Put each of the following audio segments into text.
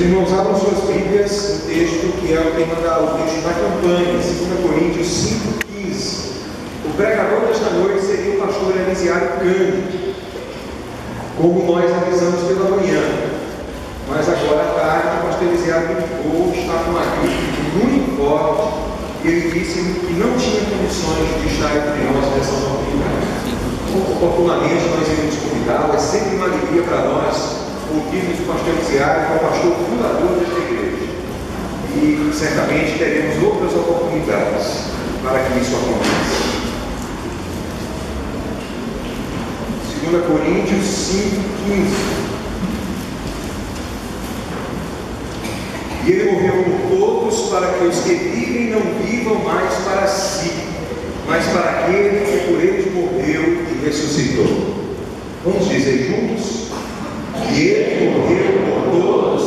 Meus irmãos, abram suas Bíblias no texto que é o texto da campanha, 2 Coríntios 5,15. O pregador desta noite seria o pastor Elisiário Cândido, como nós avisamos pela manhã. Mas agora à tarde, o pastor Elisiário me ligou, está com uma gripe muito forte, e ele disse que não tinha condições de estar entre nós nessa oportunidade. Oportunamente nós iremos convidá-lo, é sempre uma alegria para nós ouvirmos o pastor Elisiário, que é o pastor fundador desta igreja. E certamente teremos outras oportunidades para que isso aconteça. 2 Coríntios 5,15. E ele morreu por todos, para que os que vivem não vivam mais para si, mas para aquele que por eles morreu e ressuscitou. Vamos dizer juntos? E ele morreu por todos,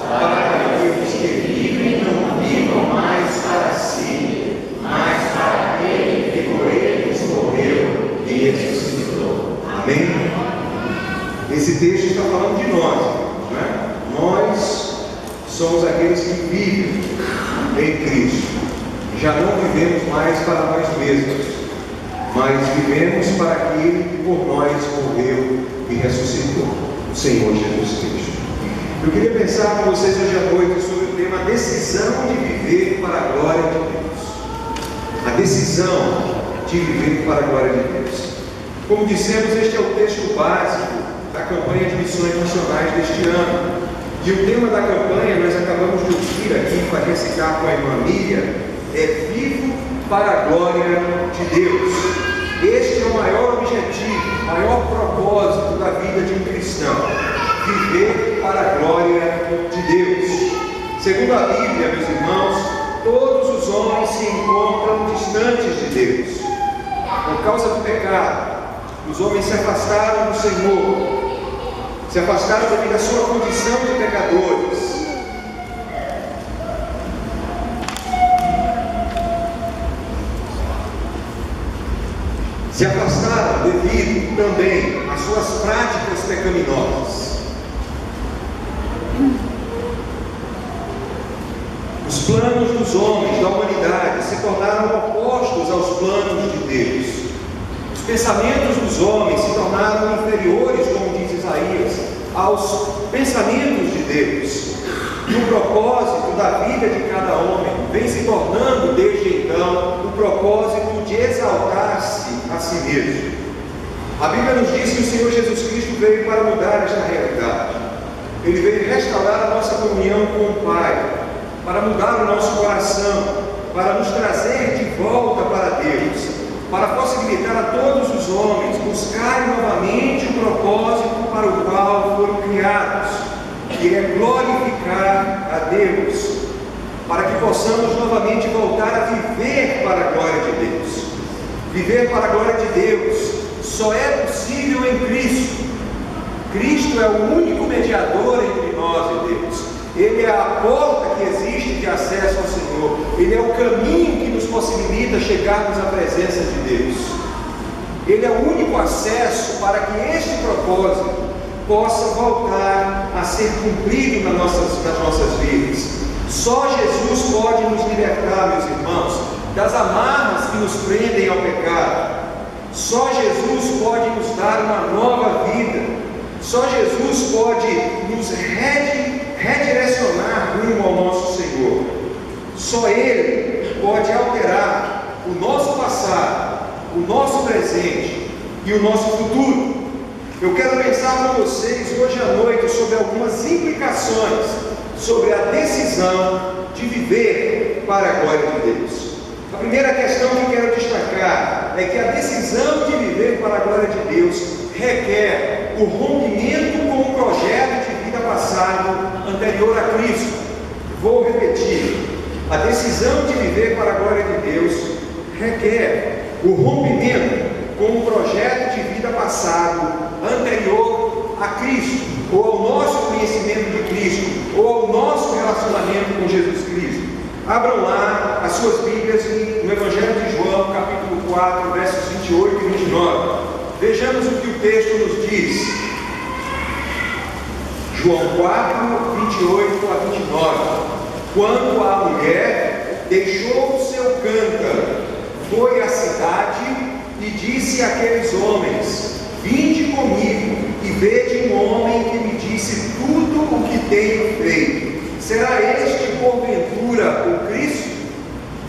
para que os que vivem não vivam mais para si, mas para aquele que por eles morreu e ressuscitou. Amém? Esse texto está falando de nós, não é? Nós somos aqueles que vivem em Cristo. Já não vivemos mais para nós mesmos, mas vivemos para aquele que por nós morreu e ressuscitou, o Senhor Jesus Cristo. Eu queria pensar com vocês hoje à noite sobre o tema decisão de viver para a glória de Deus. A decisão de viver para a glória de Deus. Como dissemos, este é o texto básico da campanha de missões nacionais deste ano. E o tema da campanha, nós acabamos de ouvir aqui para recitar com a irmã Miriam, é vivo para a glória de Deus. Este é o maior objetivo, o maior propósito da vida de um cristão: viver para a glória de Deus. Segundo a Bíblia, meus irmãos, todos os homens se encontram distantes de Deus. Por causa do pecado, os homens se afastaram do Senhor, se afastaram devido à sua condição de pecadores. Se afastaram devido também às suas práticas pecaminosas. Os planos dos homens, da humanidade, se tornaram opostos aos planos de Deus. Os pensamentos dos homens se tornaram inferiores, como diz Isaías, aos pensamentos de Deus. E o propósito da vida de cada homem vem se tornando, desde então, o propósito de exaltar-se a si mesmo. A Bíblia nos diz que o Senhor Jesus Cristo veio para mudar esta realidade. Ele veio restaurar a nossa comunhão com o Pai, para mudar o nosso coração, para nos trazer de volta para Deus, para possibilitar a todos os homens buscarem novamente o propósito para o qual foram criados, que é glorificar a Deus, para que possamos novamente voltar a viver para a glória de Deus. Viver para a glória de Deus só é possível em Cristo. Cristo é o único mediador entre nós e Deus. Ele é a porta que existe de acesso ao Senhor. Ele é o caminho que nos possibilita chegarmos à presença de Deus. Ele é o único acesso para que este propósito possa voltar a ser cumprido nas nossas vidas. Só Jesus pode nos libertar, meus irmãos, das amarras que nos prendem ao pecado. Só Jesus pode nos dar uma nova vida. Só Jesus pode nos redirecionar rumo ao nosso Senhor. Só Ele pode alterar o nosso passado, o nosso presente e o nosso futuro. Eu quero pensar com vocês hoje à noite sobre algumas implicações sobre a decisão de viver para a glória de Deus. A primeira questão que quero destacar é que a decisão de viver para a glória de Deus requer o rompimento com o projeto de vida passado anterior a Cristo. Vou repetir: a decisão de viver para a glória de Deus requer o rompimento com o projeto de vida passado anterior a Cristo, ou ao nosso conhecimento de Cristo, ou ao nosso relacionamento com Jesus Cristo. Abram lá as suas Bíblias no Evangelho de João, capítulo 4, versos 28 e 29. Vejamos o que o texto nos diz. João 4, 28 a 29. Quando a mulher deixou o seu cântaro, foi à cidade e disse àqueles homens: vinde comigo e vede um homem que me disse tudo o que tenho feito. Será este, porventura, o Cristo?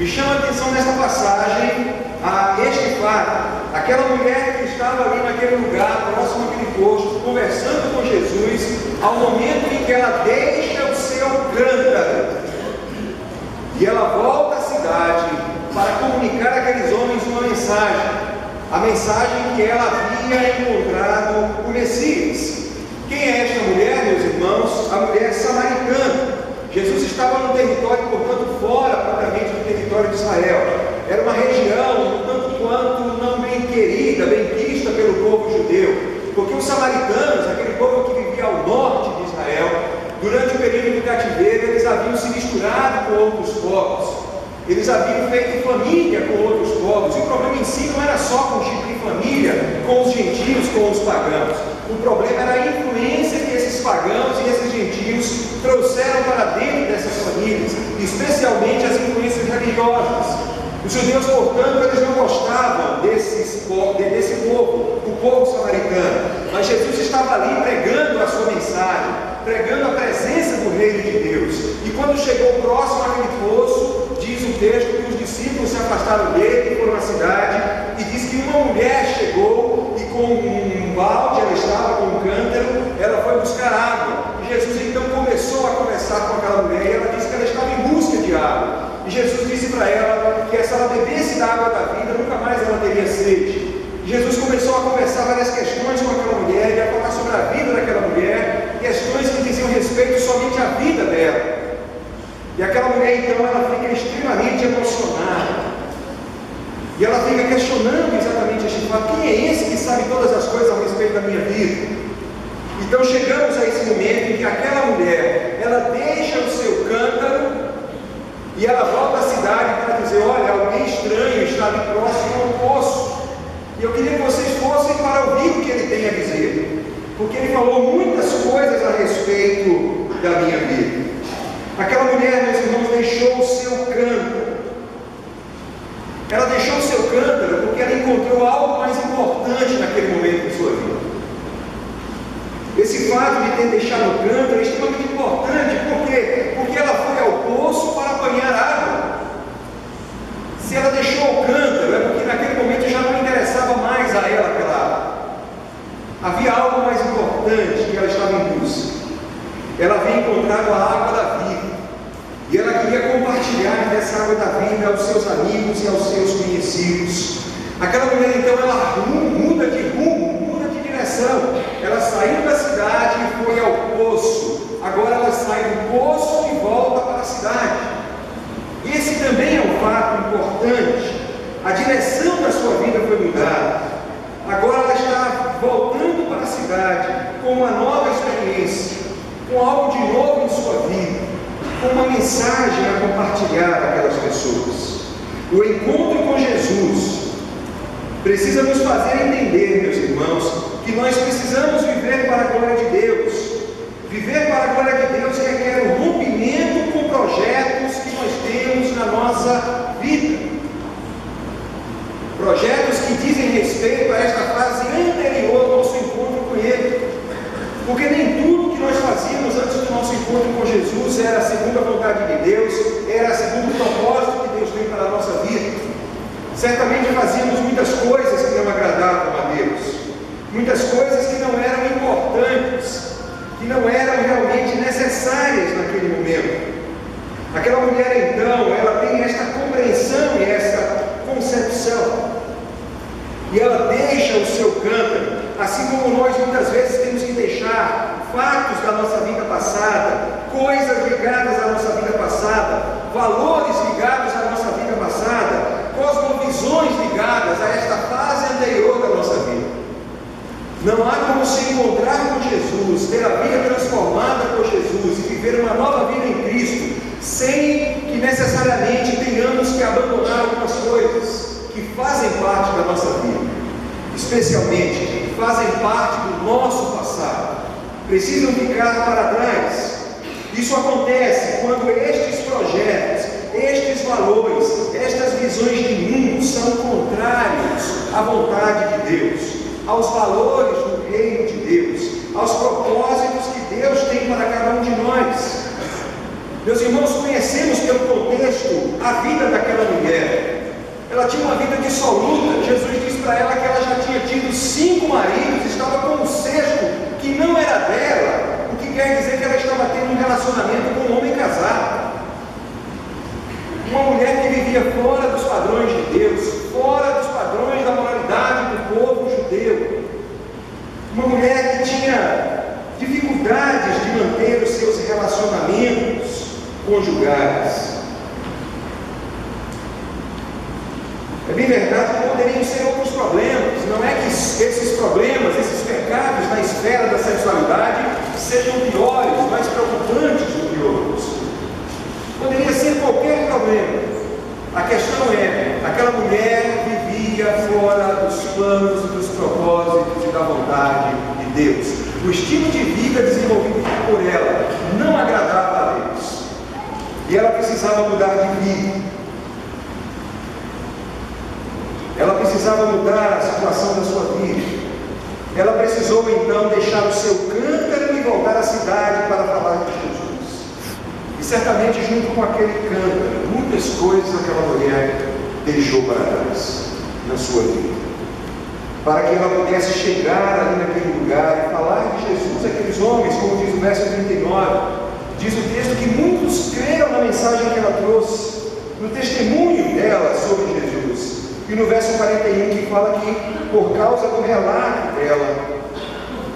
Me chama a atenção nessa passagem a este fato. Aquela mulher que estava ali naquele lugar, próximo àquele posto, conversando com Jesus, ao momento em que ela deixa o seu cântaro e ela volta à cidade para comunicar àqueles homens uma mensagem, a mensagem que ela havia encontrado o Messias. Quem é esta mulher, meus irmãos? A mulher samaritana. Jesus estava num território, portanto, fora propriamente do território de Israel. Era uma região, tanto quanto não bem querida, bem vista pelo povo judeu, porque os samaritanos, aquele povo que vivia ao norte de Israel, durante o período do cativeiro, eles haviam se misturado com outros povos, eles haviam feito família com outros povos. E o problema em si não era só constituir família com os gentios, com os pagãos. O problema era a influência que esses pagãos e esses gentios trouxeram para dentro dessas famílias, especialmente as influências religiosas. Os judeus, portanto, eles não gostavam desse povo, o povo samaritano. Mas Jesus estava ali pregando a sua mensagem, pregando a presença do reino de Deus. E quando chegou próximo àquele poço, diz o texto que os discípulos se afastaram dele e foram à cidade, e diz que uma mulher chegou e com um balde, ela estava com um cântaro, ela foi buscar água. E Jesus então começou a conversar com aquela mulher, e ela disse que ela estava em busca de água. E Jesus disse para ela que se ela bebesse da água da vida, nunca mais ela teria sede. E Jesus começou a conversar várias questões com aquela mulher, e a falar sobre a vida daquela mulher, questões que diziam respeito somente à vida dela. E aquela mulher então, ela fica extremamente emocionada. E ela fica questionando exatamente este fato: quem é esse que sabe todas as coisas a respeito da minha vida? Então chegamos a esse momento em que aquela mulher, ela deixa o seu cântaro e ela volta à cidade para dizer: olha, alguém estranho está ali próximo ao poço. E eu queria que vocês fossem para ouvir o que ele tem a dizer, porque ele falou muitas coisas a respeito da minha vida. Aquela mulher, meus irmãos, deixou o seu cântaro. Ela deixou o seu cântaro porque ela encontrou algo mais importante naquele momento de sua vida. Esse fato de ter deixado o cântaro é extremamente importante. Por quê? Porque ela foi ao poço para apanhar água. Se ela deixou o cântaro, é porque naquele momento já não interessava mais a ela aquela água. Havia algo mais importante que ela estava em busca. Ela havia encontrado a água da vida, e ela queria compartilhar dessa água da vida aos seus amigos e aos seus conhecidos. Aquela mulher então, ela muda de rumo, muda de direção. Ela saiu da cidade e foi ao poço. Agora ela sai do poço e volta para a cidade. Esse também é um fato importante. A direção da sua vida foi mudada. Agora ela está voltando para a cidade com uma nova experiência, com algo de novo em sua vida, com uma mensagem a compartilhar àquelas pessoas. O encontro com Jesus precisa nos fazer entender, meus irmãos, que nós precisamos viver para a glória de Deus. Viver para a glória de Deus requer um rompimento com projetos que nós temos na nossa vida. Projetos que dizem respeito a esta fase anterior ao nosso encontro com Ele. Porque nem tudo que nós fazíamos antes do nosso encontro com Jesus era segundo a vontade de Deus, era segundo o propósito que Deus tem para a nossa vida. Certamente fazíamos muitas coisas que não agradavam a Deus, muitas coisas que não eram importantes, que não eram realmente necessárias naquele momento. Aquela mulher então, ela tem esta compreensão e esta concepção, e ela deixa o seu cântaro, assim como nós muitas vezes temos que deixar fatos da nossa vida passada, coisas ligadas à nossa vida passada, valores ligados à nossa vida passada, cosmovisões ligadas a esta fase anterior da nossa vida. Não há como se encontrar com Jesus, ter a vida transformada por Jesus e viver uma nova vida em Cristo, sem que necessariamente tenhamos que abandonar algumas coisas que fazem parte da nossa vida, especialmente fazem parte do nosso passado. precisam ficar para trás. Isso acontece quando estes projetos, estes valores, estas visões de mundo são contrários à vontade de Deus, aos valores do reino de Deus, aos propósitos que Deus tem para cada um de nós. Meus irmãos, conhecemos pelo contexto a vida daquela mulher. Ela tinha uma vida dissoluta. Jesus disse para ela que ela já tinha tido 5 maridos, estava com um sexto que não era dela, o que quer dizer que ela estava tendo um relacionamento com um homem casado. Uma mulher que vivia fora dos padrões de Deus, fora dos padrões da moralidade do povo judeu. Uma mulher que tinha dificuldades de manter os seus relacionamentos conjugais. É bem verdade que poderiam ser outros problemas. Não é que esses problemas, esses pecados na esfera da sexualidade sejam piores, mais preocupantes do que outros. Poderia ser qualquer problema. A questão é, aquela mulher vivia fora dos planos e dos propósitos e da vontade de Deus. O estilo de vida desenvolvido por ela não agradava a Deus. E ela precisava mudar de vida. Ela precisava mudar a situação da sua vida. Ela precisou então deixar o seu cântaro e voltar à cidade para falar de Jesus. E certamente junto com aquele cântaro, muitas coisas aquela mulher deixou para trás na sua vida, para que ela pudesse chegar ali naquele lugar e falar de Jesus àqueles homens, como diz o verso 39. Diz o texto que muitos creram na mensagem que ela trouxe, no testemunho dela sobre Jesus. E no verso 41 que fala que, por causa do relato dela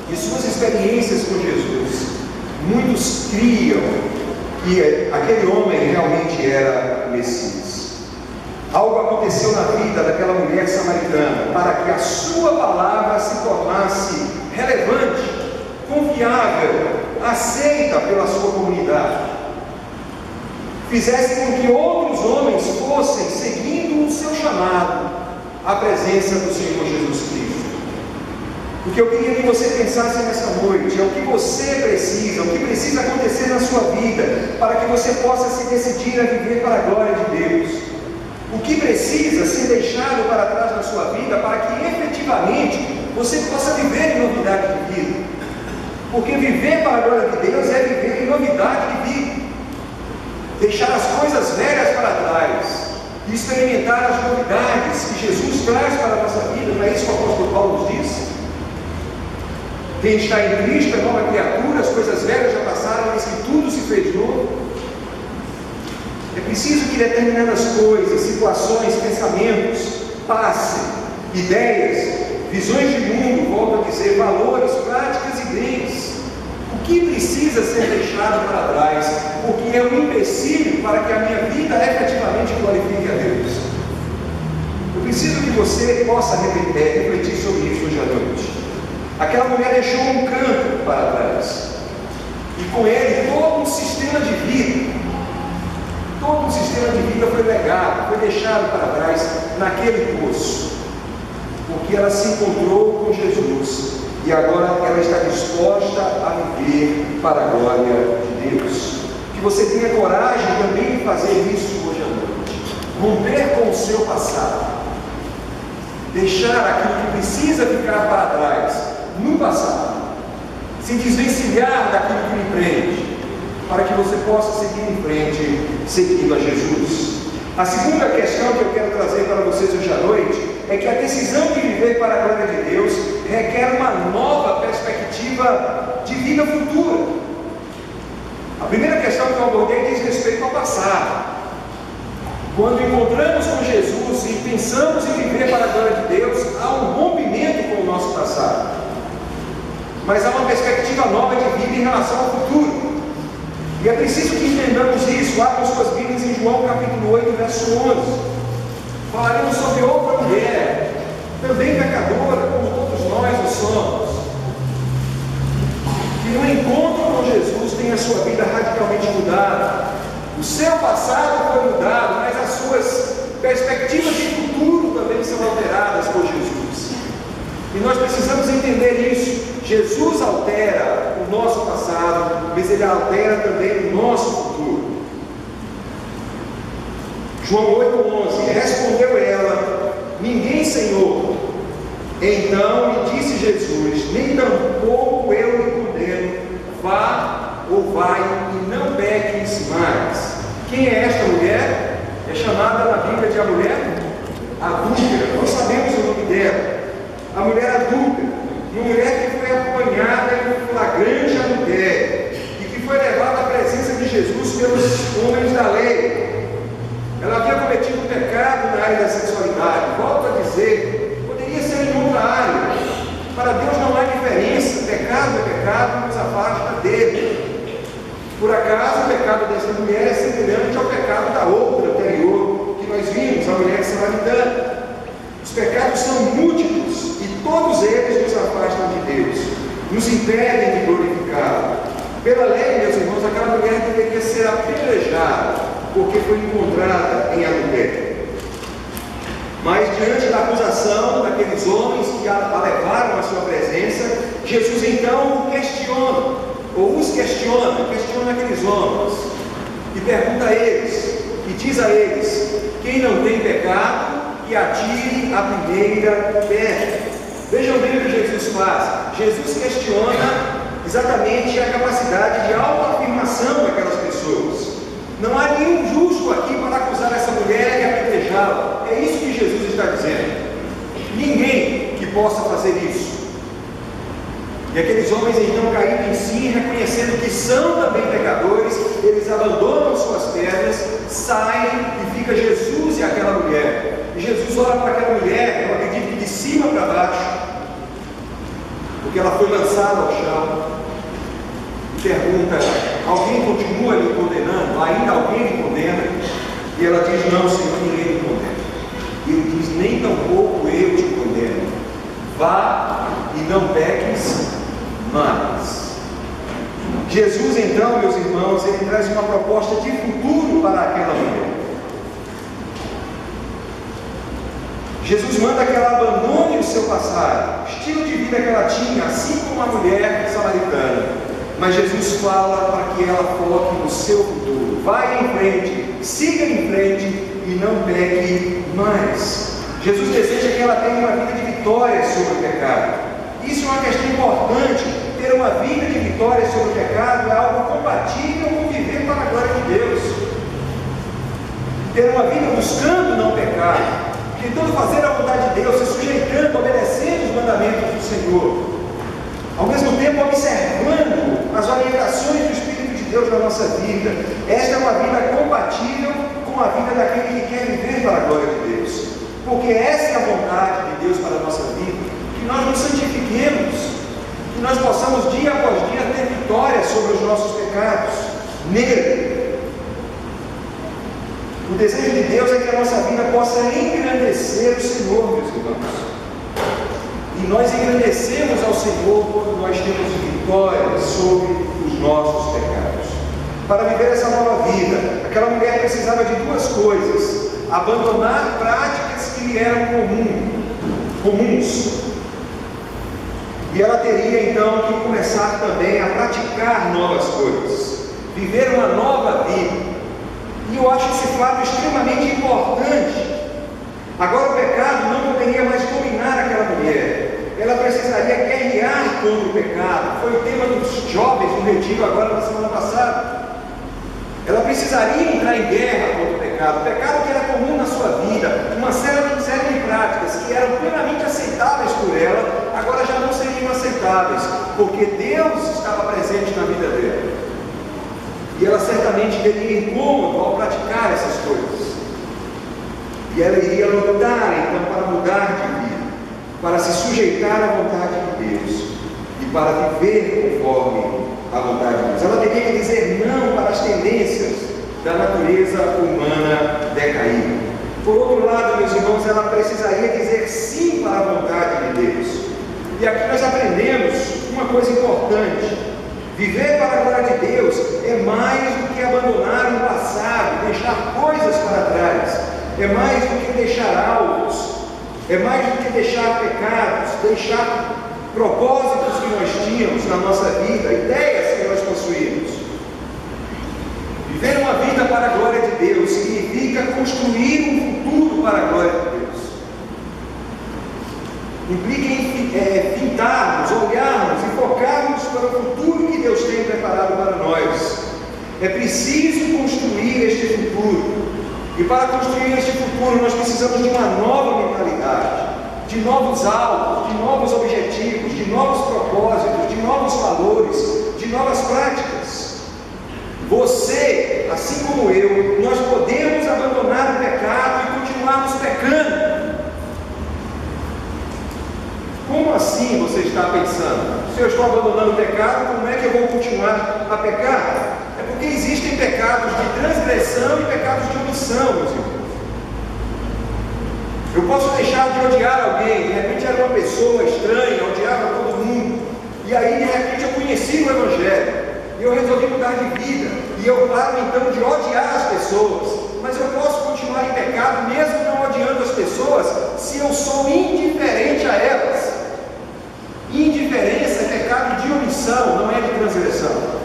e suas experiências com Jesus, muitos criam que aquele homem realmente era o Messias. Algo aconteceu na vida daquela mulher samaritana para que a sua palavra se tornasse relevante, confiável, aceita pela sua comunidade, fizesse com que outros homens fossem seguindo o seu chamado à presença do Senhor Jesus Cristo. O que eu queria que você pensasse nessa noite é o que você precisa, o que precisa acontecer na sua vida para que você possa se decidir a viver para a glória de Deus. O que precisa ser deixado para trás na sua vida para que efetivamente você possa viver em novidade de vida. Porque viver para a glória de Deus é viver em novidade de vida. Deixar as coisas velhas para trás e experimentar as novidades que Jesus traz para a nossa vida. Não é isso que o apóstolo Paulo nos diz? Quem está em Cristo é nova criatura, as coisas velhas já passaram, mas que tudo se fez novo. É preciso que determinadas coisas, situações, pensamentos passem, ideias, visões de mundo, volto a dizer, valores, práticas e bens. O que precisa ser deixado para trás, porque é um empecilho para que a minha vida efetivamente glorifique a Deus. Eu preciso que você possa refletir sobre isso hoje à noite. Aquela mulher deixou um canto para trás, e com ele todo um sistema de vida. Todo um sistema de vida foi legado, foi deixado para trás naquele poço, porque ela se encontrou com Jesus e agora ela está disposta a viver para a glória de Deus. Que você tenha coragem também de fazer isso hoje à noite, romper com o seu passado, deixar aquilo que precisa ficar para trás no passado, se desvencilhar daquilo que lhe prende, para que você possa seguir em frente, seguindo a Jesus. A segunda questão que eu quero trazer para vocês hoje à noite é que a decisão de viver para a glória de Deus requer uma nova perspectiva de vida futura. A primeira questão que eu abordei diz respeito ao passado. Quando encontramos com Jesus e pensamos em viver para a glória de Deus, há um rompimento com o nosso passado, mas há uma perspectiva nova de vida em relação ao futuro. E é preciso que entendamos isso. Abram suas Bíblias em João capítulo 8, verso 11. Falaremos sobre outra mulher, também pecadora, como todos nós o somos, que no encontro com Jesus tem a sua vida radicalmente mudada. O seu passado foi mudado, mas as suas perspectivas de futuro também são alteradas por Jesus. E nós precisamos entender isso. Jesus altera o nosso passado, mas Ele altera também o nosso futuro. João 8,11: respondeu ela: ninguém, Senhor. Então lhe disse Jesus: nem tampouco eu lhe condeno, vá ou vai e não peques mais. Quem é esta mulher? É chamada na Bíblia de a mulher adúltera. Nós sabemos o nome dela, a mulher adúltera, uma mulher que foi apanhada em flagrante adultério e que foi levada à presença de Jesus pelos homens da lei. Ela havia cometido um pecado na área da sexualidade. Volto a dizer, poderia ser em outra área. Para Deus não há diferença. Pecado é pecado, nos afasta dele. Por acaso, o pecado dessa mulher é semelhante ao pecado da outra anterior que nós vimos, a mulher samaritana. Os pecados são múltiplos e todos eles nos afastam de Deus, nos impedem de glorificá-lo. Pela lei, meus irmãos, aquela mulher deveria ser apedrejada, porque foi encontrada em adultério. Mas diante da acusação daqueles homens que a levaram à sua presença, Jesus então o questiona, ou os questiona aqueles homens, e pergunta a eles, e diz a eles: quem não tem pecado, que atire a primeira pedra. Vejam bem o que Jesus faz. Jesus questiona exatamente a capacidade de autoafirmação daquelas pessoas. Não há nenhum justo aqui para acusar essa mulher e apedrejá-la. É isso que Jesus está dizendo. Ninguém que possa fazer isso. E aqueles homens então caíram em si, reconhecendo que são também pecadores, eles abandonam suas pedras, saem e fica Jesus e aquela mulher. E Jesus olha para aquela mulher, eu acredito que de cima para baixo, porque ela foi lançada ao chão, e pergunta: alguém continua lhe condenando? Ainda alguém lhe condena? E ela diz: não, Senhor, ninguém me condena. E ele diz: nem tampouco eu te condeno, vá e não peques mais. Jesus então, meus irmãos, ele traz uma proposta de futuro para aquela mulher. Jesus manda que ela abandone o seu passado, o estilo de vida que ela tinha, assim como a mulher samaritana. Mas Jesus fala para que ela foque no seu futuro. Vai em frente, siga em frente e não peque mais. Jesus deseja que ela tenha uma vida de vitória sobre o pecado. Isso é uma questão importante. Ter uma vida de vitória sobre o pecado é algo compatível com viver para a glória de Deus. Ter uma vida buscando não pecar, tentando fazer a vontade de Deus, se sujeitando, obedecendo os mandamentos do Senhor, ao mesmo tempo observando as orientações do Espírito de Deus na nossa vida. Esta é uma vida compatível com a vida daquele que quer viver para a glória de Deus, porque essa é a vontade de Deus para a nossa vida, que nós nos santifiquemos, que nós possamos dia após dia ter vitória sobre os nossos pecados nele. O desejo de Deus é que a nossa vida possa engrandecer o Senhor, meus irmãos. E nós engrandecemos ao Senhor quando nós temos vitória sobre os nossos pecados. Para viver essa nova vida, aquela mulher precisava de duas coisas: abandonar práticas que lhe eram comuns. E ela teria então que começar também a praticar novas coisas, viver uma nova vida. E eu acho esse fato extremamente importante. Agora o pecado não poderia mais dominar aquela mulher. Ela precisaria guerrear contra o pecado. Foi o tema dos jovens no retiro agora na semana passada. Ela precisaria entrar em guerra contra o pecado. O pecado que era comum na sua vida, uma série de práticas que eram plenamente aceitáveis por ela, agora já não seriam aceitáveis, porque Deus estava presente na vida dela. E ela certamente teria incômodo ao praticar essas coisas. E ela iria lutar então para mudar de vida, para se sujeitar à vontade de Deus e para viver conforme a vontade de Deus. Ela teria que dizer não para as tendências da natureza humana decaída. Por outro lado, meus irmãos, ela precisaria dizer sim para a vontade de Deus. E aqui nós aprendemos uma coisa importante: viver para a glória de Deus é mais do que abandonar o passado, deixar coisas para trás, é mais do que deixar alvos, é mais do que deixar pecados, deixar propósitos que nós tínhamos na nossa vida, ideias que nós possuímos. Viver uma vida para a glória de Deus significa construir um futuro para a glória de Deus. Implica em pintarmos, olharmos e focarmos para o futuro que Deus tem preparado para nós. É preciso construir este futuro. E para construir este futuro nós precisamos de uma nova mentalidade, de novos alvos, de novos objetivos, de novos propósitos, de novos valores, de novas práticas. Você, assim como eu, nós podemos abandonar o pecado e continuarmos pecando. Como assim você está pensando? Se eu estou abandonando o pecado, como é que eu vou continuar a pecar? É porque existem pecados de transgressão e pecados de omissão, meus irmãos. Eu posso deixar de odiar alguém, de repente era uma pessoa estranha, odiava todo mundo, e aí de repente eu conheci o Evangelho, e eu resolvi mudar de vida, e eu paro então de odiar as pessoas, mas eu posso continuar em pecado mesmo não odiando as pessoas, se eu sou indiferente a elas. Indiferença é pecado de omissão, não é de transgressão.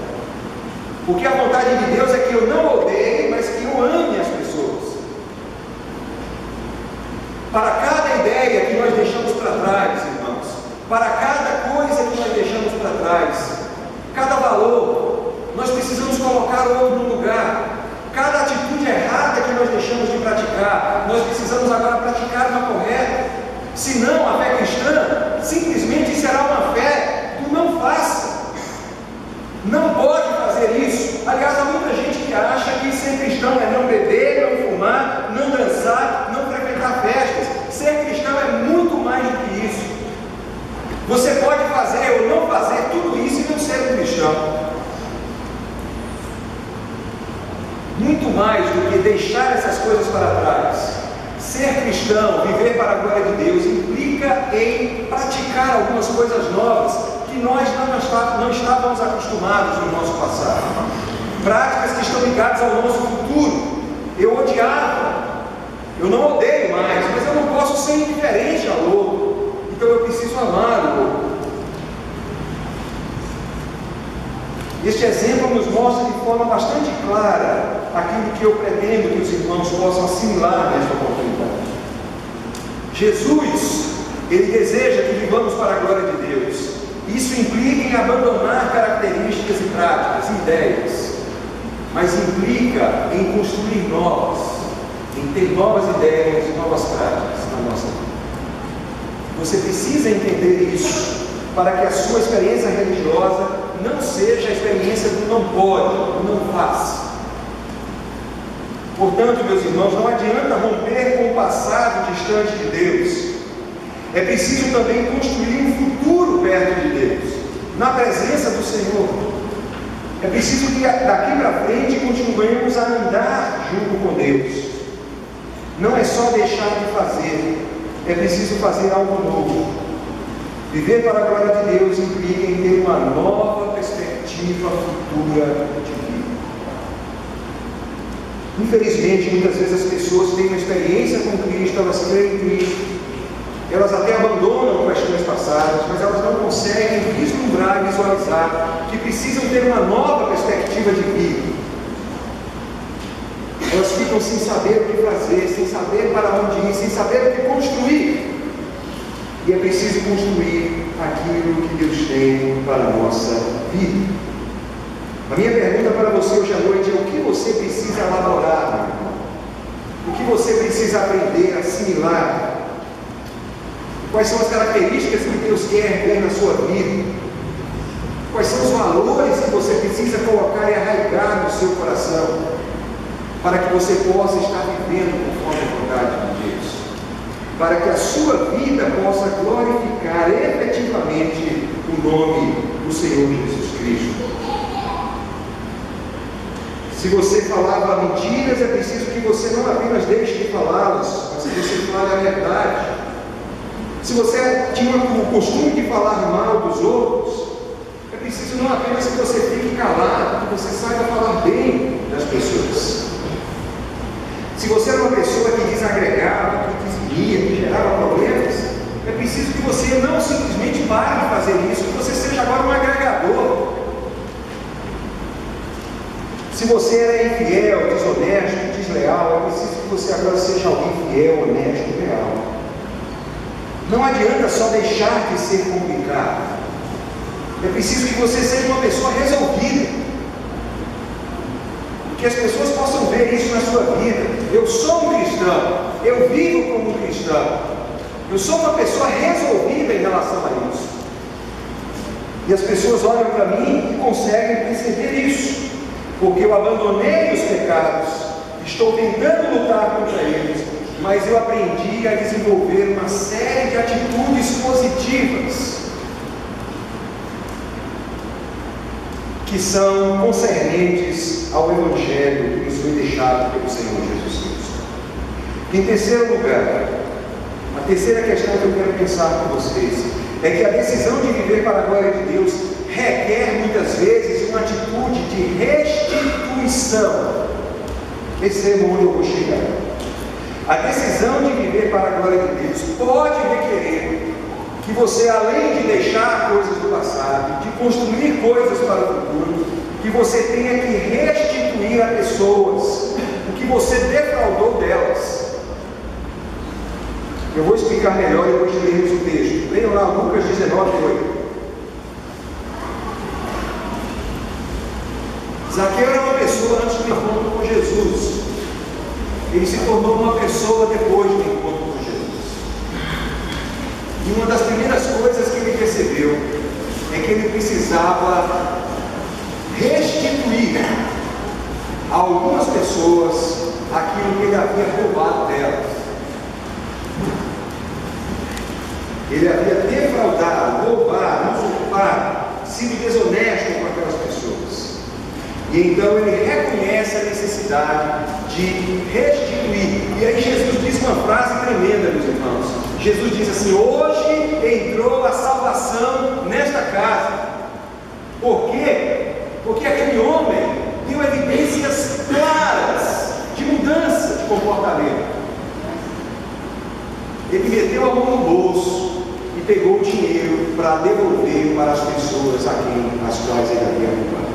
Porque a vontade de Deus é que eu não odeie, mas que eu ame as pessoas. Para cada ideia que nós deixamos para trás, irmãos, para cada coisa que nós deixamos para trás, cada valor, nós precisamos colocar o outro no lugar. Cada atitude errada que nós deixamos de praticar, nós precisamos agora praticar uma correta. Senão, a fé cristã simplesmente será uma fé do não faça. Não pode fazer isso. Aliás, há muita gente que acha que ser cristão é não beber, não fumar, não dançar, não frequentar festas. Ser cristão é muito mais do que isso. Você pode fazer ou não fazer tudo isso e não ser um cristão. Muito mais do que deixar essas coisas para trás. Ser cristão, viver para a glória de Deus, implica em praticar algumas coisas novas que nós não estávamos acostumados no nosso passado. Práticas que estão ligadas ao nosso futuro. Eu odiava, eu não odeio mais, mas eu não posso ser indiferente ao outro. Então eu preciso amar o outro. Este exemplo nos mostra de forma bastante clara aquilo que eu pretendo que os irmãos possam assimilar nesta oportunidade. Jesus, Ele deseja que vivamos para a glória de Deus. Isso implica em abandonar características e práticas, ideias, mas implica em construir novas, em ter novas ideias e novas práticas na nossa vida. Você precisa entender isso para que a sua experiência religiosa não seja a experiência do não pode, do não faz. Portanto, meus irmãos, não adianta romper com o passado distante de Deus. É preciso também construir um futuro perto de Deus, na presença do Senhor. É preciso que daqui para frente continuemos a andar junto com Deus. Não é só deixar de fazer, é preciso fazer algo novo. Viver para a glória de Deus implica em ter uma nova perspectiva futura de vida. Infelizmente, muitas vezes as pessoas têm uma experiência com Cristo, elas creem em Cristo, elas até abandonam questões passadas, mas elas não conseguem vislumbrar e visualizar que precisam ter uma nova perspectiva de vida. Elas ficam sem saber o que fazer, sem saber para onde ir, sem saber o que construir. E é preciso construir aquilo que Deus tem para a nossa vida. A minha pergunta para você hoje à noite é: o que você precisa elaborar, meu irmão? O que você precisa aprender, assimilar? Quais são as características que Deus quer ver na sua vida? Quais são os valores que você precisa colocar e arraigar no seu coração, para que você possa estar vivendo conforme a vontade de Deus? Para que a sua vida possa glorificar efetivamente o nome do Senhor Jesus Cristo. Se você falava mentiras, é preciso que você não apenas deixe de falá-las, mas que você fale a verdade. Se você tinha o costume de falar mal dos outros, é preciso não apenas que você fique calado, que você saiba falar bem das pessoas. Se você era uma pessoa que desagregava, que dizimia, que gerava problemas, é preciso que você não simplesmente pare de fazer Se você era infiel, desonesto, desleal, é preciso que você agora seja alguém fiel, honesto e leal. Não adianta só deixar de ser complicado. É preciso que você seja uma pessoa resolvida. Que as pessoas possam ver isso na sua vida. Eu sou um cristão, eu vivo como um cristão, eu sou uma pessoa resolvida em relação a isso. E as pessoas olham para mim e conseguem perceber isso, porque eu abandonei os pecados, estou tentando lutar contra eles, mas eu aprendi a desenvolver uma série de atitudes positivas que são concernentes ao Evangelho que nos foi deixado pelo Senhor Jesus Cristo. Em terceiro lugar, a terceira questão que eu quero pensar com vocês é que a decisão de viver para a glória de Deus requer muitas vezes uma atitude de restituição. Esse é onde eu vou chegar. A decisão de viver para a glória de Deus pode requerer que você, além de deixar coisas do passado, de construir coisas para o futuro, que você tenha que restituir a pessoas o que você defraudou delas. Eu vou explicar melhor depois de lermos o texto. Leiam lá Lucas 19:8. Zaqueu era uma pessoa antes do encontro com Jesus. Ele se tornou uma pessoa depois do encontro com Jesus. E uma das primeiras coisas que ele percebeu é que ele precisava restituir a algumas pessoas aquilo que ele havia roubado delas. Ele havia defraudado, roubado, usurpado, sido desonesto com aquelas pessoas. E então ele reconhece a necessidade de restituir. E aí Jesus diz uma frase tremenda, meus irmãos. Jesus diz assim: hoje entrou a salvação nesta casa. Por quê? Porque aquele homem deu evidências claras de mudança de comportamento. Ele meteu a mão no bolso e pegou o dinheiro para devolver para as pessoas as quais ele havia roubado.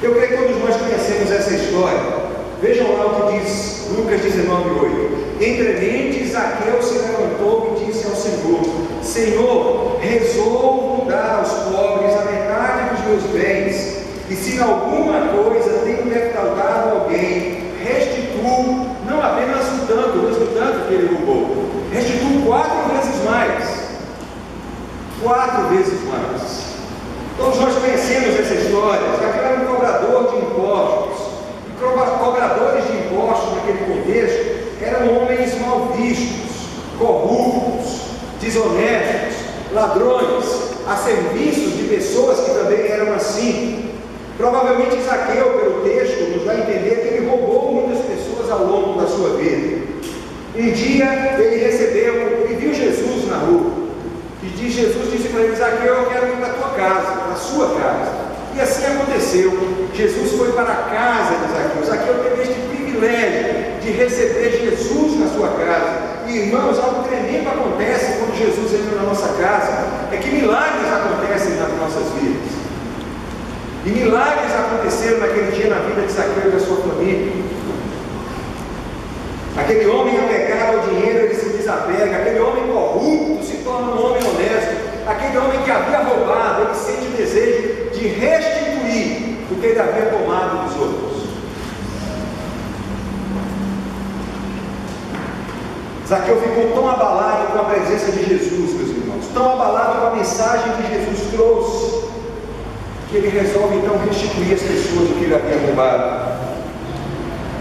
Eu creio que todos nós conhecemos essa história. Vejam lá o que diz Lucas 19:8. Entremente, Zaqueu se levantou e disse ao Senhor: Senhor, resolvo dar aos pobres a metade dos meus bens, e se em alguma coisa tenho defraudado alguém, restituo não apenas o tanto, mas o tanto que ele roubou, restituo 4 vezes mais. 4 vezes mais. Todos nós conhecemos essa história. Zaqueu era um cobrador de impostos. E cobradores de impostos naquele contexto eram homens mal vistos, corruptos, desonestos, ladrões, a serviço de pessoas que também eram assim. Provavelmente Zaqueu, pelo texto, nos dá a entender que ele roubou muitas pessoas ao longo da sua vida. Um dia ele viu Jesus na rua. E Jesus disse para ele: Zaqueu, eu quero ir para a tua casa, para a sua casa. E assim aconteceu. Jesus foi para a casa de Zaqueu. Zaqueu teve este privilégio de receber Jesus na sua casa. E irmãos, algo tremendo acontece quando Jesus entra na nossa casa. É que milagres acontecem nas nossas vidas. E milagres aconteceram naquele dia na vida de Zaqueu e da sua família. Aquele homem apegado ao dinheiro, ele se desapega. Aquele homem corrupto se torna um homem honesto. Aquele homem que havia roubado, ele sente o desejo de restituir o que ele havia tomado dos outros. Zaqueu ficou tão abalado com a presença de Jesus, meus irmãos, tão abalado com a mensagem que Jesus trouxe, que ele resolve então restituir as pessoas o que ele havia roubado.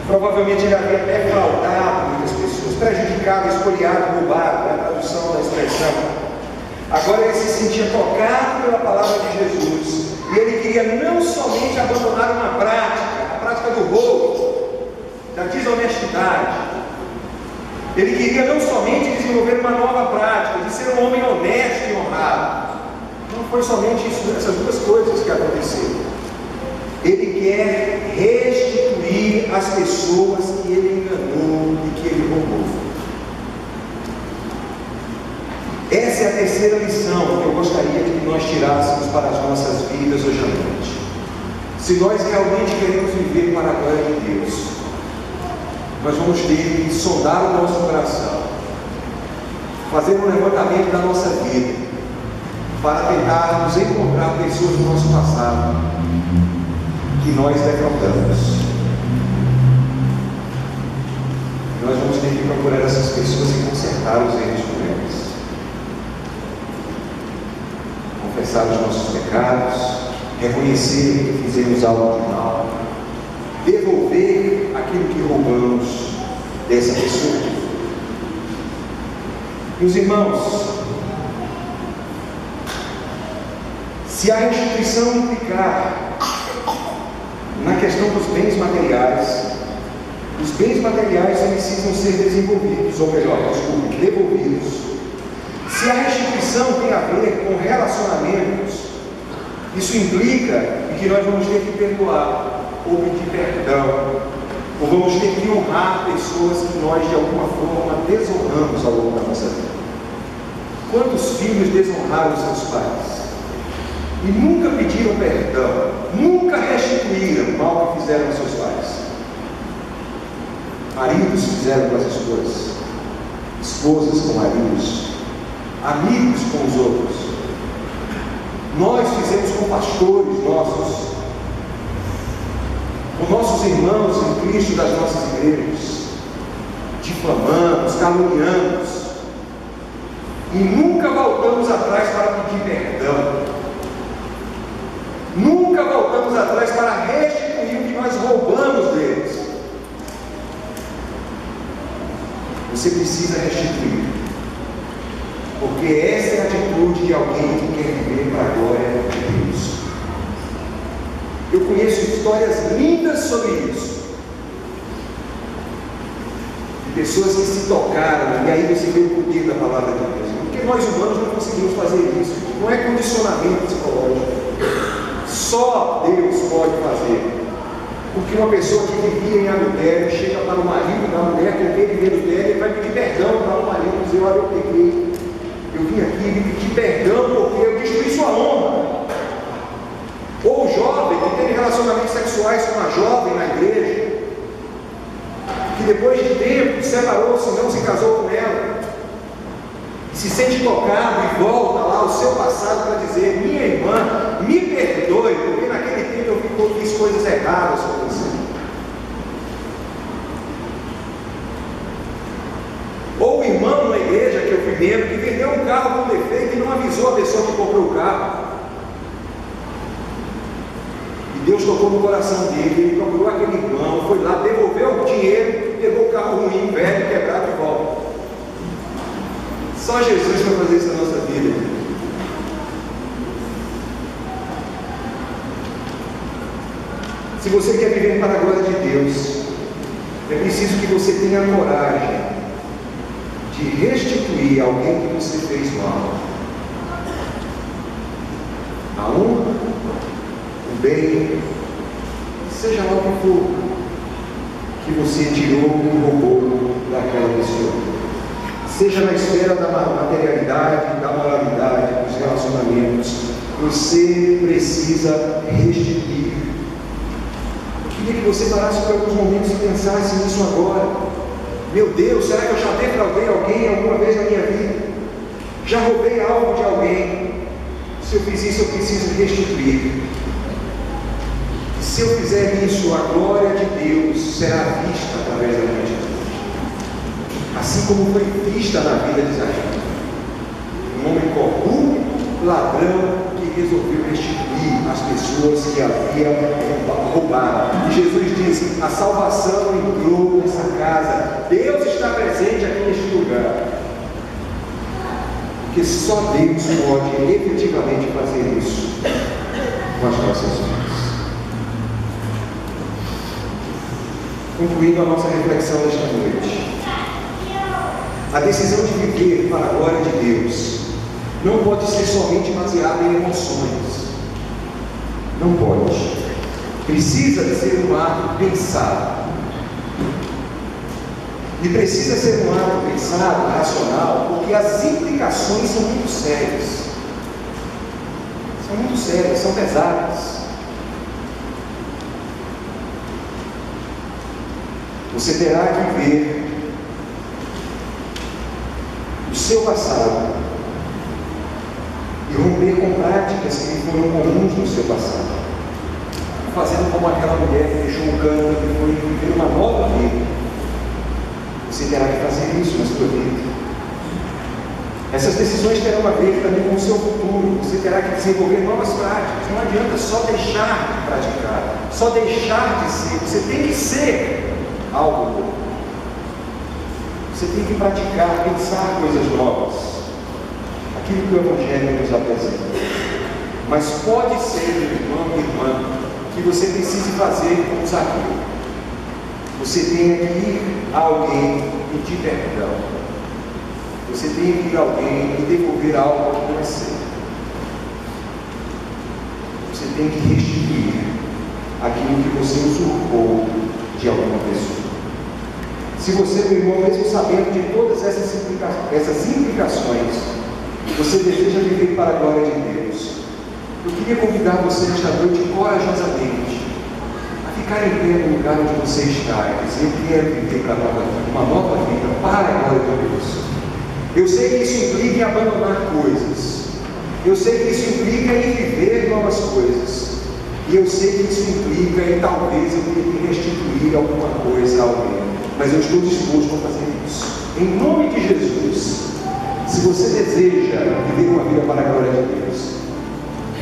Provavelmente ele havia defraudado muitas pessoas, prejudicado, espoliado, roubado, é a tradução da expressão. Agora ele se sentia tocado pela palavra de Jesus, e ele queria não somente abandonar uma prática, a prática do roubo, da desonestidade. Ele queria não somente desenvolver uma nova prática, de ser um homem honesto e honrado. Não foi somente isso, essas duas coisas que aconteceram. Ele quer restituir as pessoas que ele enganou e que ele roubou. Essa é a terceira lição que eu gostaria que nós tirássemos para as nossas vidas hoje à noite. Se nós realmente queremos viver para a glória de Deus, nós vamos ter que sondar o nosso coração, fazer um levantamento da nossa vida, para tentarmos encontrar pessoas do nosso passado que nós defraudamos. Nós vamos ter que procurar essas pessoas e consertar os erros com elas, confessar os nossos pecados, reconhecer que fizemos algo de mal, devolver aquilo que roubamos dessa pessoa. Meus irmãos, se a restituição implicar na questão dos bens materiais, os bens materiais precisam ser desenvolvidos, ou melhor, devolvidos. Se a restituição tem a ver com relacionamentos, isso implica em que nós vamos ter que perdoar, ou pedir perdão, ou vamos ter que honrar pessoas que nós de alguma forma desonramos ao longo da nossa vida. Quantos filhos desonraram seus pais? E nunca pediram perdão, nunca restituíram o mal que fizeram aos seus pais. Maridos fizeram com as esposas, esposas com maridos, amigos com os outros. Nós fizemos com pastores nossos, com nossos irmãos em Cristo das nossas igrejas, difamamos, caluniamos, e nunca voltamos atrás para pedir perdão, nunca voltamos atrás para restituir o que nós roubamos deles. Você precisa restituir, porque essa é a atitude de alguém que quer viver para a glória de Deus. Eu conheço histórias lindas sobre isso, de pessoas que se tocaram, e aí você vê o poder da palavra de Deus, porque nós humanos não conseguimos fazer isso, não é condicionamento psicológico, só Deus pode fazer. Porque uma pessoa que vivia em adultério chega para o marido da mulher com quem vive em adultério e vai pedir perdão para o marido, dizer: olha, eu peguei, eu vim aqui e pedir perdão porque eu destruí sua honra. Ou o jovem que teve relacionamentos sexuais com uma jovem na igreja, que depois de tempo separou-se, não se casou com ela, se sente tocado e volta lá ao seu passado para dizer: minha irmã, me perdoe, porque naquele tempo eu fiz coisas erradas com você. Ou o irmão na igreja que eu fui membro, que vendeu um carro com defeito e não avisou a pessoa que comprou o carro. E Deus tocou no coração dele, ele procurou aquele irmão, foi lá, devolveu o dinheiro, pegou o carro ruim, velho, quebrado e volta. Só Jesus vai fazer isso na nossa vida. Se você quer viver para a glória de Deus, é preciso que você tenha a coragem de restituir alguém que você fez mal. A honra, o bem, seja lá o que for, que você tirou e roubou daquela pessoa. Seja na esfera da materialidade, da moralidade, dos relacionamentos, você precisa restituir. Eu queria que você parasse por alguns momentos e pensasse nisso agora. Meu Deus, será que eu já defraudei alguém alguma vez na minha vida? Já roubei algo de alguém? Se eu fiz isso, eu preciso restituir. Se eu fizer isso, a glória de Deus será vista através da minha vida. Assim como foi vista na vida de Zaqueu, um homem corrupto, ladrão, que resolveu restituir as pessoas que havia roubado. E Jesus disse: a salvação entrou nessa casa, Deus está presente aqui neste lugar. Porque só Deus pode efetivamente fazer isso com as nossas vidas. Concluindo a nossa reflexão desta noite, a decisão de viver para a glória de Deus não pode ser somente baseada em emoções. Não pode. Precisa de ser um ato pensado. E precisa ser um ato pensado, racional, porque as implicações são muito sérias. São muito sérias, são pesadas. Você terá que ver o seu passado e romper com práticas que foram comuns no seu passado, fazendo como aquela mulher que deixou o canto e foi viver uma nova vida. Você terá que fazer isso na sua vida. Essas decisões terão a ver também com o seu futuro. Você terá que desenvolver novas práticas. Não adianta só deixar de praticar, só deixar de ser. Você tem que ser algo novo. Você tem que praticar, pensar coisas novas. Aquilo que o Evangelho nos apresenta. Mas pode ser, irmão e irmã, que você precise fazer como Zaqueu. Você tem que ir a alguém e pedir perdão. Você tem que ir a alguém e devolver algo que não é seu. Você tem que restituir aquilo que você usurpou de alguma pessoa. Se você, meu irmão, mesmo sabendo de todas essas implicações, você deseja viver para a glória de Deus, eu queria convidar você esta noite corajosamente a ficar em pé no lugar onde você está e dizer: eu quero viver para uma nova vida para a glória de Deus. Eu sei que isso implica em abandonar coisas. Eu sei que isso implica em viver novas coisas. E eu sei que isso implica em talvez eu tenha que restituir alguma coisa a alguém. Mas eu estou disposto a fazer isso. Em nome de Jesus, se você deseja viver uma vida para a glória de Deus,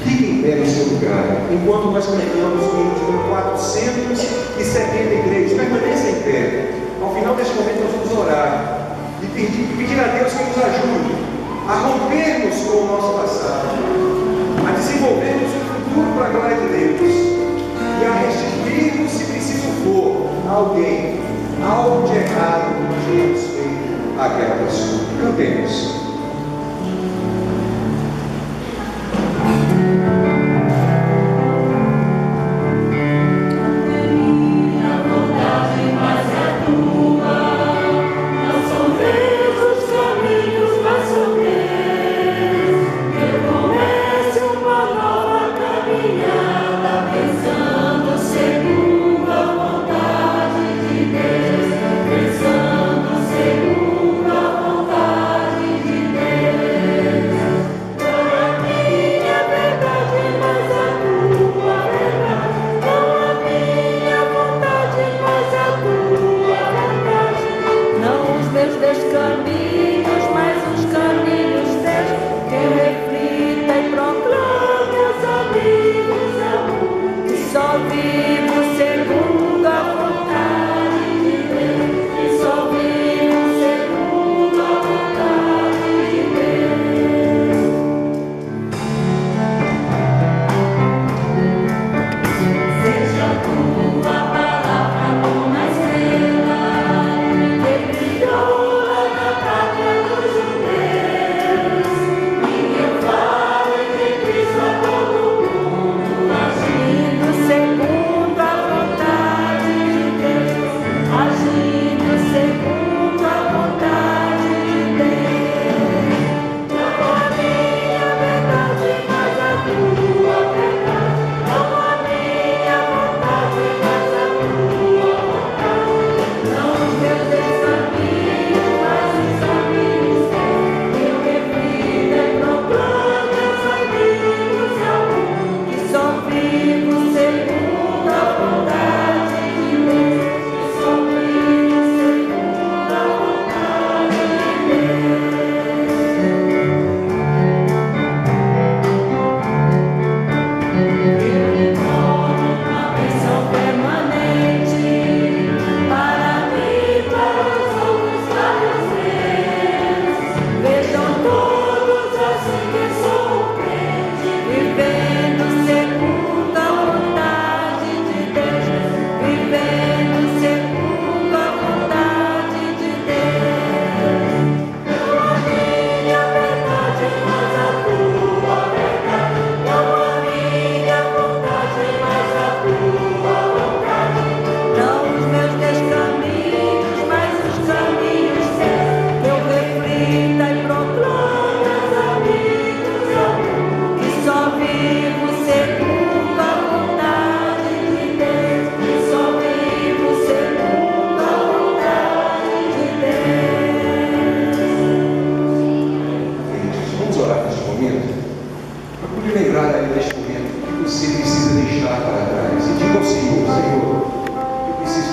fique em pé no seu lugar. Enquanto nós cantamos o hino de número 473, permaneça em pé. Ao final deste momento nós vamos orar e pedir a Deus que nos ajude a rompermos com o nosso passado, a desenvolvermos um futuro para a glória de Deus e a restituirmos, se preciso for, a alguém algo de errado que nós tenhamos feito àquela pessoa. Cantemos. Pensando segundo a vontade de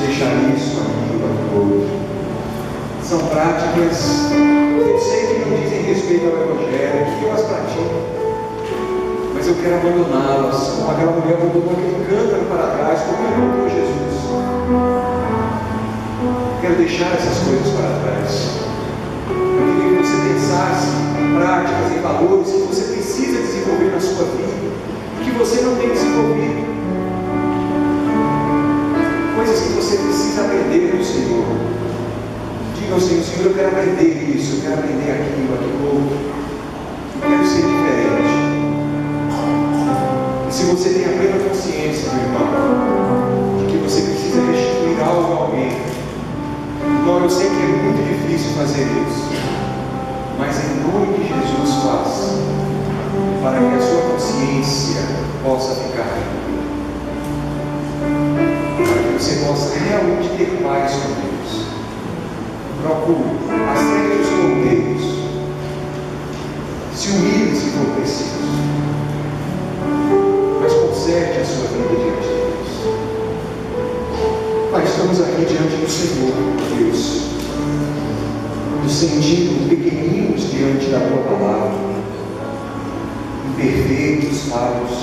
deixar isso, aquilo, aquilo outro. São práticas que eu sei que não dizem respeito ao Evangelho, que eu as pratico, mas eu quero abandoná-las, como aquela mulher abandonou aquele cântaro para trás, como encontrou Jesus. Quero deixar essas coisas para trás. Eu queria que você pensasse em práticas, em valores que você precisa desenvolver na sua vida, que você não tem desenvolvido. Coisas que você precisa aprender do Senhor. Diga ao Senhor: Senhor, eu quero aprender isso, eu quero aprender aquilo, aquilo outro. Eu quero ser diferente. E se você tem a plena consciência, meu irmão, de que você precisa restituir algo a alguém, então eu sei que é muito difícil fazer isso, mas em nome de Jesus faça, para que a sua consciência possa ficar tranquila, para que você possa realmente ter paz com Deus. Procure, acerte os ponteiros, se humilhe se for preciso, mas conserte a sua vida diante de Deus. Pai, estamos aqui diante do Senhor, Deus, nos sentindo pequeninos diante da Tua palavra, imperfeitos, falhos,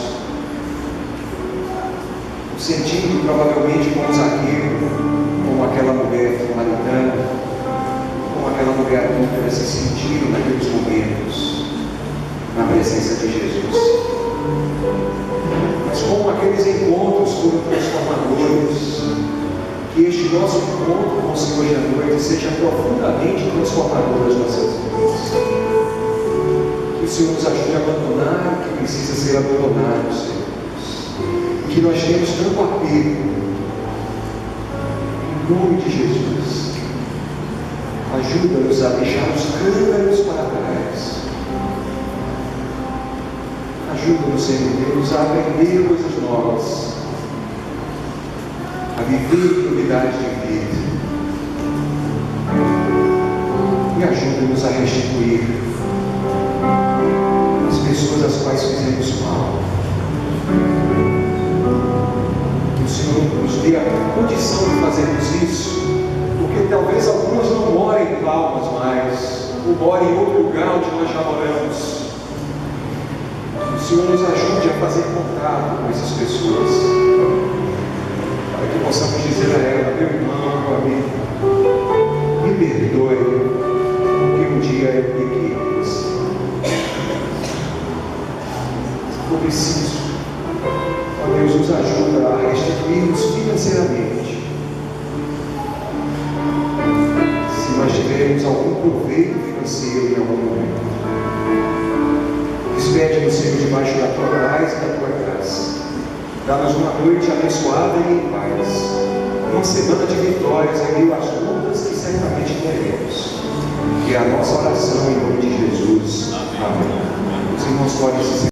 nos sentindo provavelmente como Zaqueu, como aquela mulher samaritana, como aquela mulher adúltera se sentiram naqueles momentos na presença de Jesus. Mas como aqueles encontros foram transformadores, que este nosso encontro com o Senhor hoje à noite seja profundamente transformador das nossas vidas. Que o Senhor nos ajude a abandonar o que precisa ser abandonado, Senhor. E que nós temos tanto apego. Em nome de Jesus, ajuda-nos a deixar os cântaros para trás. Ajuda-nos, Senhor Deus, a aprender coisas novas, a viver em novidade de vida, e ajuda-nos a restituir as pessoas às quais fizemos mal. Que o Senhor nos dê a condição de fazermos isso, porque talvez algumas não morem em Palmas mais, ou morem em outro lugar onde nós já moramos. Que o Senhor nos ajude a fazer contato com essas pessoas, para que possamos dizer a ela: meu irmão, meu amigo, me perdoe, porque um dia eu pequei com você. Eu preciso, ó Deus, nos ajuda a restituir-nos financeiramente. Se nós tivermos algum proveito financeiro em algum momento, despede-nos, Senhor, debaixo da tua paz e da tua graça. Dá-nos uma noite abençoada e em paz, uma semana de vitórias em meio às lutas que certamente teremos. Que é a nossa oração em nome de Jesus. Amém. Os irmãos podem se